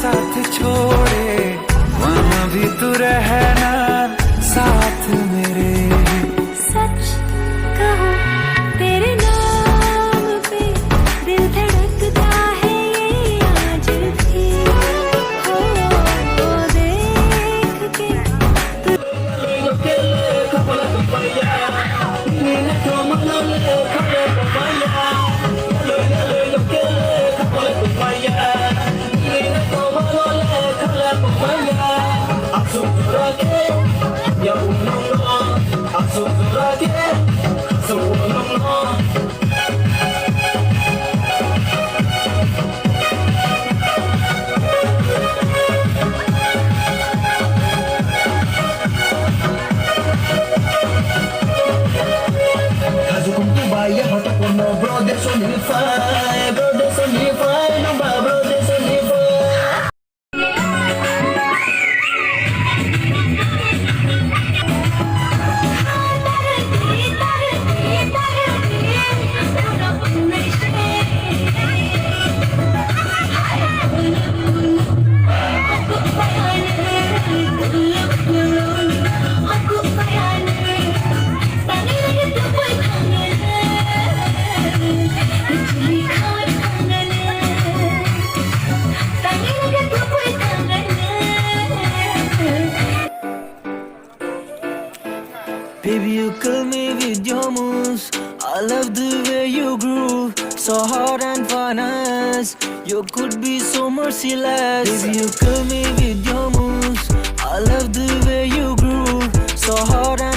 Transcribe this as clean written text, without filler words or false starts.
साथ छोड़े, वहाँ भी तू रहना साथ मेरे। सच कहूँ तेरे नाम पे दिल धड़कता है ये आज भी। हो देख के Caso com tu vai, a rota com no bro, deixa eu me faz, bro, deixa eu me faz, não vai, bro, deixa eu me faz. Baby, you kill me with your moves. I love the way you groove, so hot and finest. You could be so merciless. Baby, you kill me with your moves. I love the way you groove, so hot and